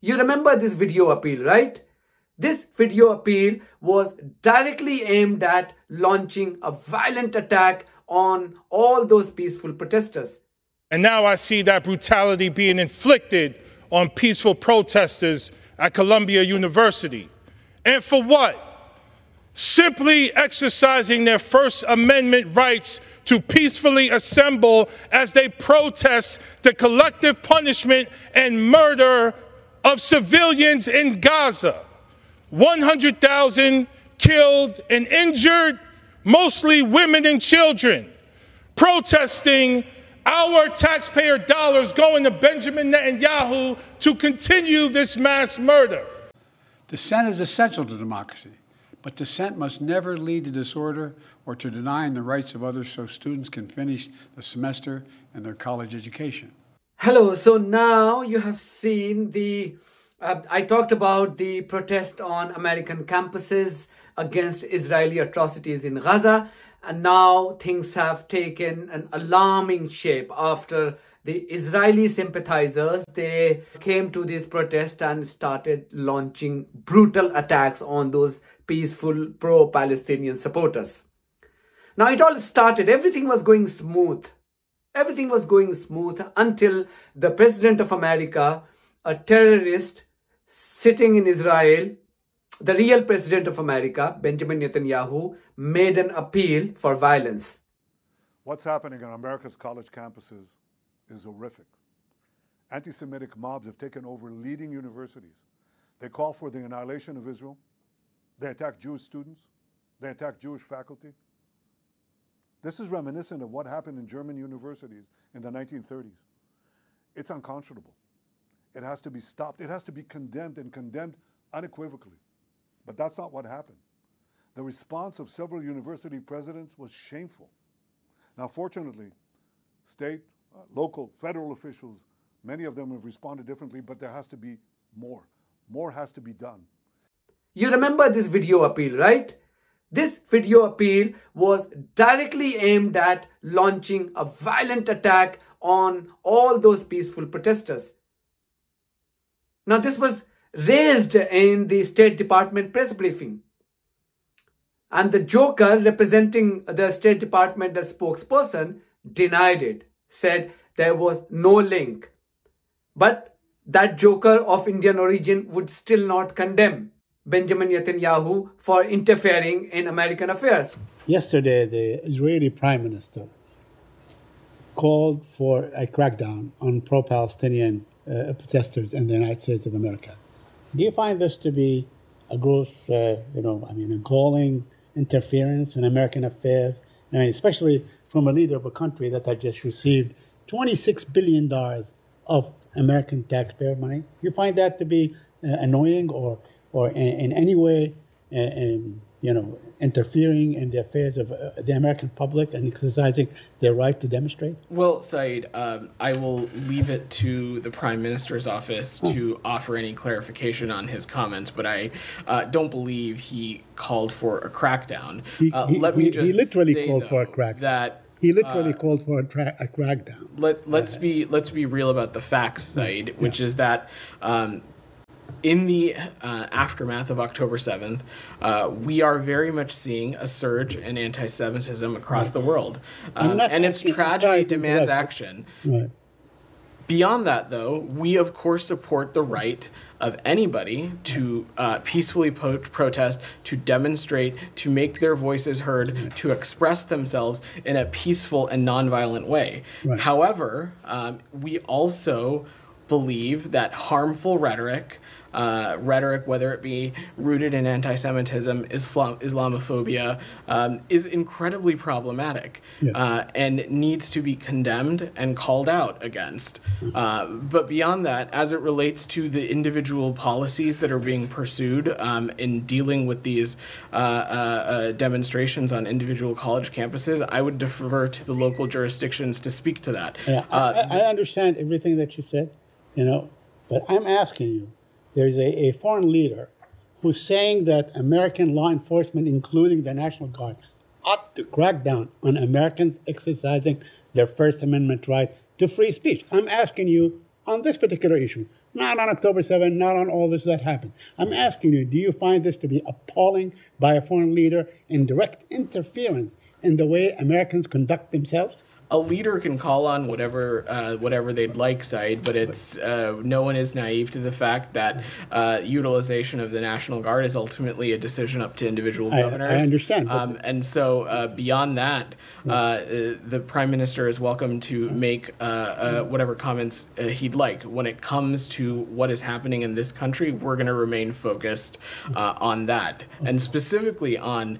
You remember this video appeal, right? This video appeal was directly aimed at launching a violent attack on all those peaceful protesters. And now I see that brutality being inflicted on peaceful protesters at Columbia University. And for what? Simply exercising their First Amendment rights to peacefully assemble as they protest the collective punishment and murder of civilians in Gaza. 100,000 killed and injured, mostly women and children, protesting our taxpayer dollars going to Benjamin Netanyahu to continue this mass murder. Dissent is essential to democracy, but dissent must never lead to disorder or to denying the rights of others so students can finish the semester and their college education. Hello, so now you have seen I talked about the protest on American campuses against Israeli atrocities in Gaza. And now things have taken an alarming shape after the Israeli sympathizers, they came to this protest and started launching brutal attacks on those peaceful pro-Palestinian supporters. Now it all started, everything was going smooth. Everything was going smooth until the President of America, a terrorist sitting in Israel, the real President of America, Benjamin Netanyahu, made an appeal for violence. What's happening on America's college campuses is horrific. Anti-Semitic mobs have taken over leading universities. They call for the annihilation of Israel. They attack Jewish students. They attack Jewish faculty. This is reminiscent of what happened in German universities in the 1930s. It's unconscionable. It has to be stopped. It has to be condemned, and condemned unequivocally. But that's not what happened. The response of several university presidents was shameful. Now, fortunately, state, local, federal officials, many of them have responded differently, but there has to be more. More has to be done. You remember this video appeal, right? This video appeal was directly aimed at launching a violent attack on all those peaceful protesters. Now, this was raised in the State Department press briefing. And the joker representing the State Department, the spokesperson, denied it, said there was no link. But that joker of Indian origin would still not condemn Benjamin Netanyahu for interfering in American affairs. Yesterday, the Israeli Prime Minister called for a crackdown on pro-Palestinian protesters in the United States of America. Do you find this to be a gross, a galling interference in American affairs? I mean, especially from a leader of a country that had just received $26 billion of American taxpayer money. Do you find that to be annoying or in any way, interfering in the affairs of the American public and exercising their right to demonstrate? Well, Saeed, I will leave it to the Prime Minister's office to offer any clarification on his comments, but I don't believe he called for a crackdown. He literally called for a crackdown. He literally called for a crackdown. Let's be real about the facts, Saeed, which is that in the aftermath of October 7th, we are very much seeing a surge in anti-Semitism across the world. And its tragedy demands action. Right. Beyond that, though, we, of course, support the right of anybody to peacefully protest, to demonstrate, to make their voices heard, to express themselves in a peaceful and nonviolent way. Right. However, we also believe that harmful rhetoric, whether it be rooted in anti-Semitism, Islamophobia, is incredibly problematic and needs to be condemned and called out against. But beyond that, as it relates to the individual policies that are being pursued in dealing with these demonstrations on individual college campuses, I would defer to the local jurisdictions to speak to that. Yeah, I understand everything that you said, but I'm asking you, there's a foreign leader who's saying that American law enforcement, including the National Guard, ought to crack down on Americans exercising their First Amendment right to free speech. I'm asking you, on this particular issue, not on October 7th, not on all this that happened. I'm asking you, do you find this to be appalling by a foreign leader and direct interference in the way Americans conduct themselves? A leader can call on whatever they'd like, Said, but it's no one is naive to the fact that utilization of the National Guard is ultimately a decision up to individual governors. I understand. And so beyond that, the Prime Minister is welcome to make whatever comments he'd like. When it comes to what is happening in this country, we're going to remain focused on that, and specifically on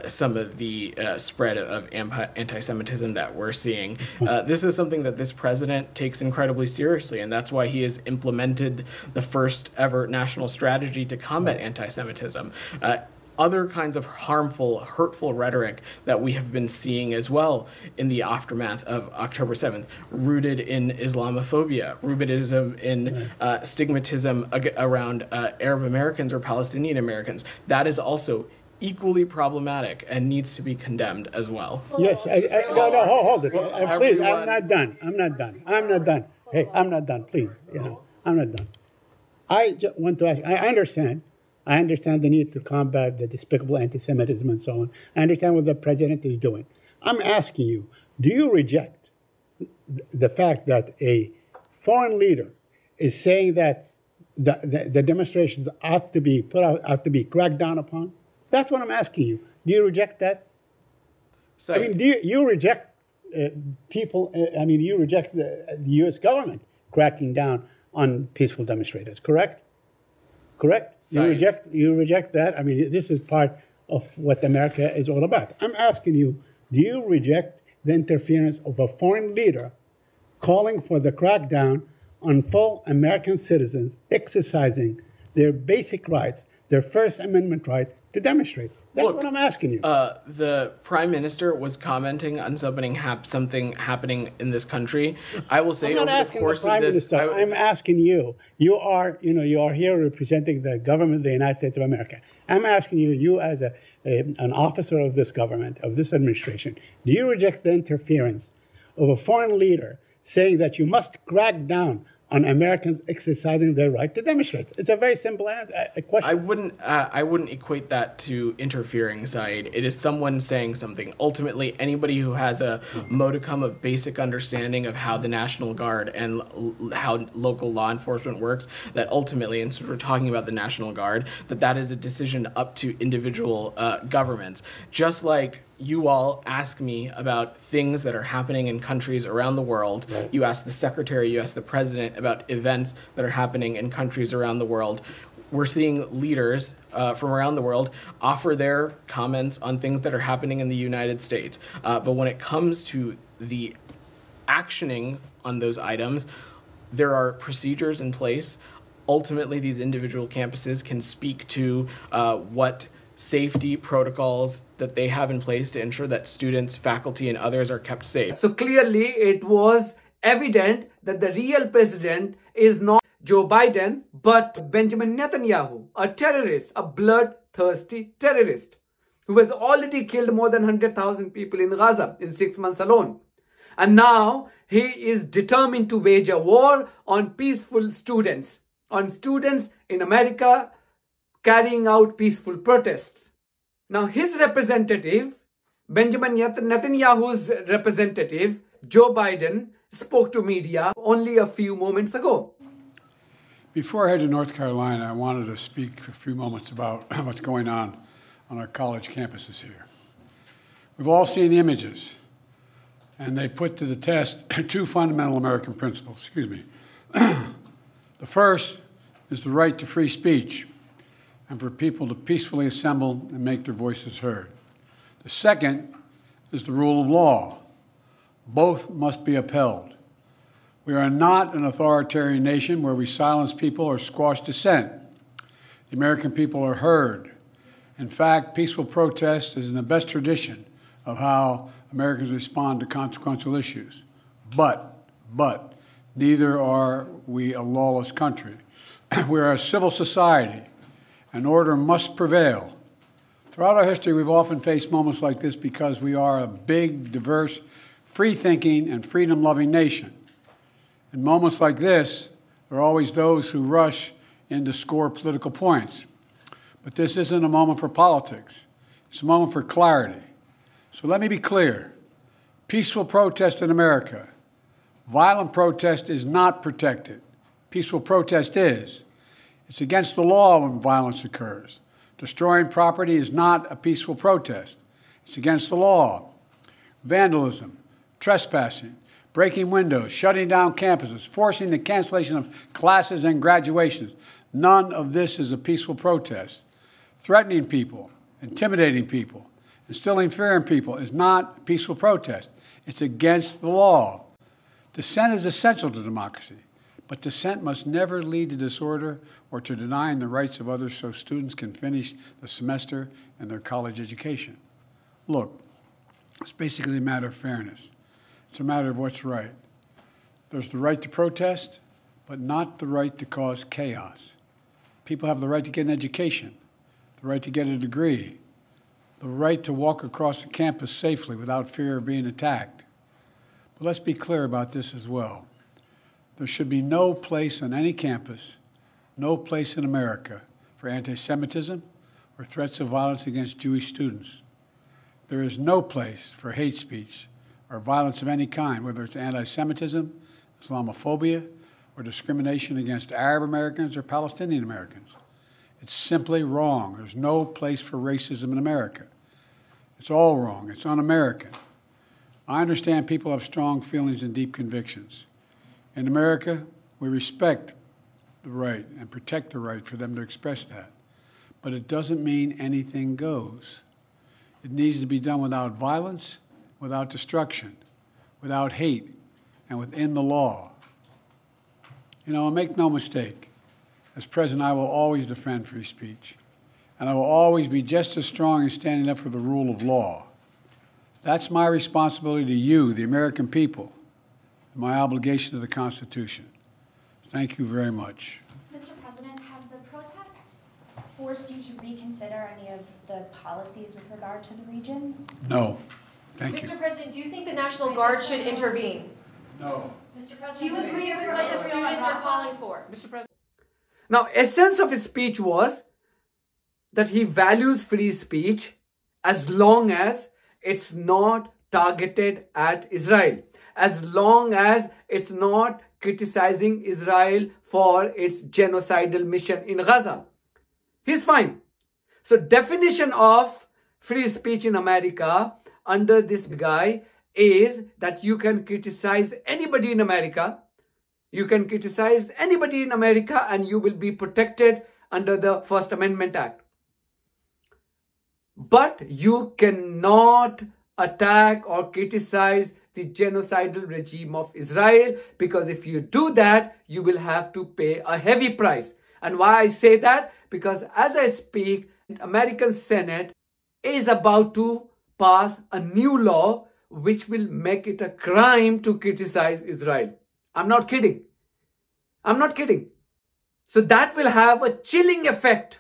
some of the spread of anti-Semitism that we're seeing. This is something that this president takes incredibly seriously, and that's why he has implemented the first ever national strategy to combat anti-Semitism. Other kinds of harmful, hurtful rhetoric that we have been seeing as well in the aftermath of October 7th, rooted in Islamophobia, rooted in stigmatism around Arab Americans or Palestinian Americans. That is also equally problematic and needs to be condemned as well. Yes, no, hold it. Please, I'm not done. Hey, I'm not done, please. I'm not done. I just want to ask, I understand the need to combat the despicable anti-Semitism and so on. I understand what the president is doing. I'm asking you, do you reject the fact that a foreign leader is saying that the demonstrations ought to be cracked down upon? That's what I'm asking you. Do you reject that? So, I mean, do you reject people? I mean, you reject the U.S. government cracking down on peaceful demonstrators, correct? Correct? Sorry. You reject that? I mean, this is part of what America is all about. I'm asking you, do you reject the interference of a foreign leader calling for the crackdown on full American citizens exercising their basic rights, their First Amendment right to demonstrate? That's what I'm asking you. The Prime Minister was commenting on something happening in this country. I will say, I'm not over the asking course the Prime of this, Minister. I'm asking you. You are here representing the government of the United States of America. I'm asking you, you as an officer of this government, of this administration, do you reject the interference of a foreign leader saying that you must crack down on Americans exercising their right to demonstrate? It's a very simple question. I wouldn't equate that to interfering, Said. It is someone saying something. Ultimately, anybody who has a modicum of basic understanding of how the National Guard and how local law enforcement works, that ultimately, and so we're talking about the National Guard, that is a decision up to individual governments. Just like you all ask me about things that are happening in countries around the world. Right. You ask the secretary, you ask the president about events that are happening in countries around the world. We're seeing leaders from around the world offer their comments on things that are happening in the United States. But when it comes to the actioning on those items, there are procedures in place. Ultimately, these individual campuses can speak to what safety protocols that they have in place to ensure that students, faculty, and others are kept safe. So clearly it was evident that the real president is not Joe Biden, but Benjamin Netanyahu, a terrorist, a bloodthirsty terrorist who has already killed more than 100,000 people in Gaza in 6 months alone. And now he is determined to wage a war on peaceful students, on students in America carrying out peaceful protests. Now his representative, Benjamin Netanyahu's representative, Joe Biden, spoke to media only a few moments ago. Before I head to North Carolina, I wanted to speak for a few moments about what's going on our college campuses here. We've all seen the images, and they put to the test two fundamental American principles. Excuse me. The first is the right to free speech, and for people to peacefully assemble and make their voices heard. The second is the rule of law. Both must be upheld. We are not an authoritarian nation where we silence people or squash dissent. The American people are heard. In fact, peaceful protest is in the best tradition of how Americans respond to consequential issues. But, neither are we a lawless country. We are a civil society, and order must prevail. Throughout our history, we've often faced moments like this because we are a big, diverse, free-thinking, and freedom-loving nation. In moments like this, There are always those who rush in to score political points. But this isn't a moment for politics. It's a moment for clarity. So let me be clear. Peaceful protest in America. Violent protest is not protected. Peaceful protest is. It's against the law when violence occurs. Destroying property is not a peaceful protest. It's against the law. Vandalism, trespassing, breaking windows, shutting down campuses, forcing the cancellation of classes and graduations. None of this is a peaceful protest. Threatening people, intimidating people, instilling fear in people is not a peaceful protest. It's against the law. Dissent is essential to democracy, but dissent must never lead to disorder or to denying the rights of others so students can finish the semester and their college education. Look, it's basically a matter of fairness. It's a matter of what's right. There's the right to protest, but not the right to cause chaos. People have the right to get an education, the right to get a degree, the right to walk across the campus safely without fear of being attacked. But let's be clear about this as well. There should be no place on any campus, no place in America for anti-Semitism or threats of violence against Jewish students. There is no place for hate speech or violence of any kind, whether it's anti-Semitism, Islamophobia, or discrimination against Arab Americans or Palestinian Americans. It's simply wrong. There's no place for racism in America. It's all wrong. It's un-American. I understand people have strong feelings and deep convictions. In America, we respect the right and protect the right for them to express that. But it doesn't mean anything goes. It needs to be done without violence, without destruction, without hate, and within the law. You know, make no mistake, as president, I will always defend free speech, and I will always be just as strong in standing up for the rule of law. That's my responsibility to you, the American people, and my obligation to the Constitution. Thank you very much. Mr. President, have the protests forced you to reconsider any of the policies with regard to the region? No. Thank you. Mr. President, do you think the National Guard should intervene? No. Mr. President, do you agree with what the students are calling for? Mr. President. Now, essence of his speech was that he values free speech as long as it's not targeted at Israel, as long as it's not criticizing Israel for its genocidal mission in Gaza. He's fine. So definition of free speech in America under this guy is that you can criticize anybody in America. You can criticize anybody in America and you will be protected under the First Amendment Act. But you cannot attack or criticize the genocidal regime of Israel, because if you do that, you will have to pay a heavy price. And why I say that? Because as I speak, the American Senate is about to pass a new law which will make it a crime to criticize Israel. I'm not kidding. I'm not kidding. So that will have a chilling effect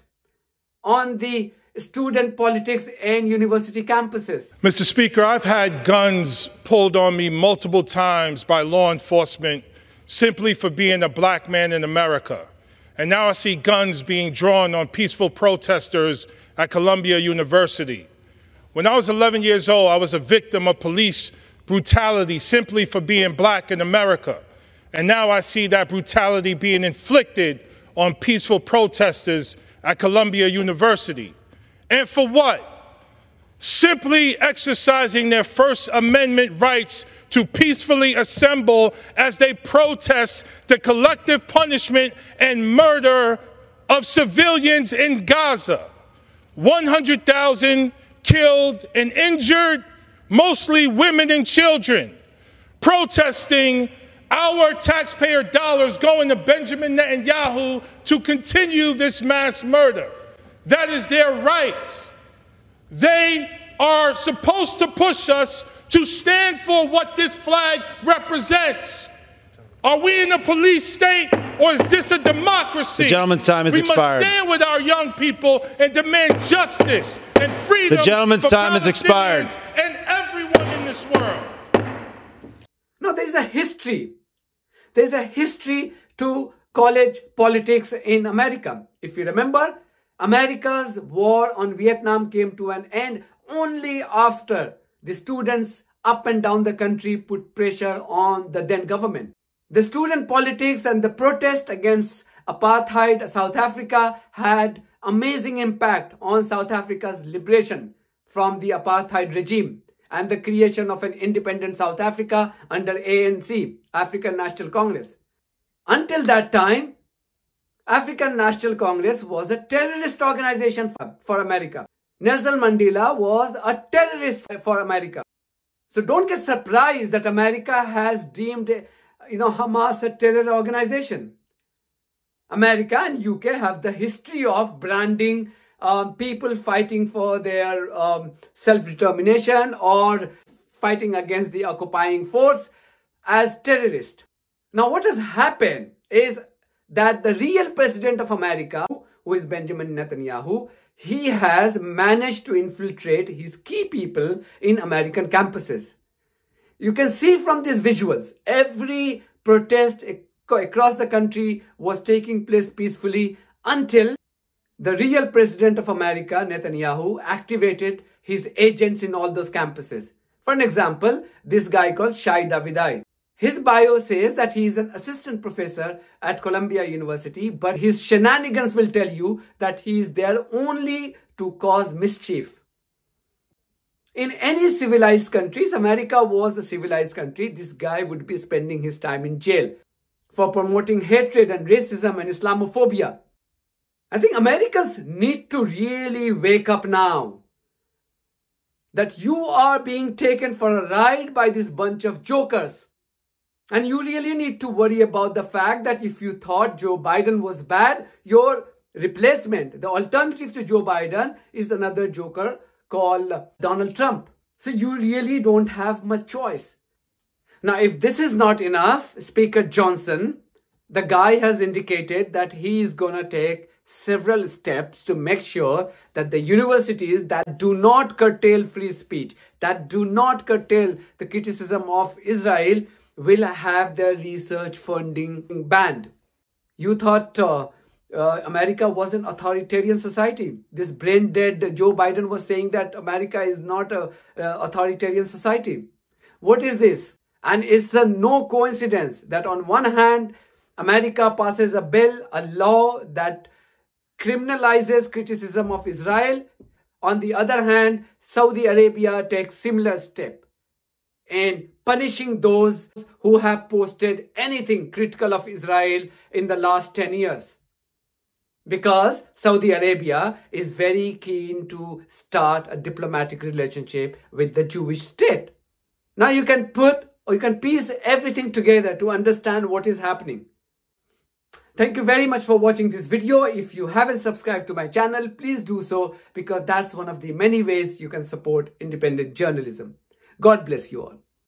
on the student politics and university campuses. Mr. Speaker, I've had guns pulled on me multiple times by law enforcement simply for being a black man in America. And now I see guns being drawn on peaceful protesters at Columbia University. When I was 11 years old, I was a victim of police brutality simply for being black in America. And now I see that brutality being inflicted on peaceful protesters at Columbia University. And for what? Simply exercising their First Amendment rights to peacefully assemble as they protest the collective punishment and murder of civilians in Gaza. 100,000 killed and injured, mostly women and children, protesting our taxpayer dollars going to Benjamin Netanyahu to continue this mass murder. That is their right. They are supposed to push us to stand for what this flag represents. Are we in a police state, or is this a democracy? The gentleman's time has expired. We must stand with our young people and demand justice and freedom. The gentleman's time has expired. And everyone in this world. Now, there's a history. There's a history to college politics in America. If you remember, America's war on Vietnam came to an end only after the students up and down the country put pressure on the then government. The student politics and the protest against apartheid South Africa had amazing impact on South Africa's liberation from the apartheid regime and the creation of an independent South Africa under ANC, African National Congress. Until that time, African National Congress was a terrorist organization for America. Nelson Mandela was a terrorist for America. So don't get surprised that America has deemed Hamas a terror organization. America and UK have the history of branding people fighting for their self-determination or fighting against the occupying force as terrorists. Now what has happened is that the real president of America, who is Benjamin Netanyahu, he has managed to infiltrate his key people in American campuses. You can see from these visuals, every protest across the country was taking place peacefully until the real president of America, Netanyahu, activated his agents in all those campuses. For an example, this guy called Shai Davidai. His bio says that he is an assistant professor at Columbia University, but his shenanigans will tell you that he is there only to cause mischief. In any civilized countries, America was a civilized country, this guy would be spending his time in jail for promoting hatred and racism and Islamophobia. I think Americans need to really wake up now that you are being taken for a ride by this bunch of jokers. And you really need to worry about the fact that if you thought Joe Biden was bad, your replacement, the alternative to Joe Biden, is another joker called Donald Trump. So you really don't have much choice. Now, if this is not enough, Speaker Johnson, the guy has indicated that he is going to take several steps to make sure that the universities that do not curtail free speech, that do not curtail the criticism of Israel, will have their research funding banned. You thought America was an authoritarian society. This brain-dead Joe Biden was saying that America is not an authoritarian society. What is this? And it's no coincidence that on one hand, America passes a bill, a law that criminalizes criticism of Israel. On the other hand, Saudi Arabia takes similar step in punishing those who have posted anything critical of Israel in the last 10 years. Because Saudi Arabia is very keen to start a diplomatic relationship with the Jewish state. Now you can piece everything together to understand what is happening. Thank you very much for watching this video. If you haven't subscribed to my channel, please do so, because that's one of the many ways you can support independent journalism. God bless you all.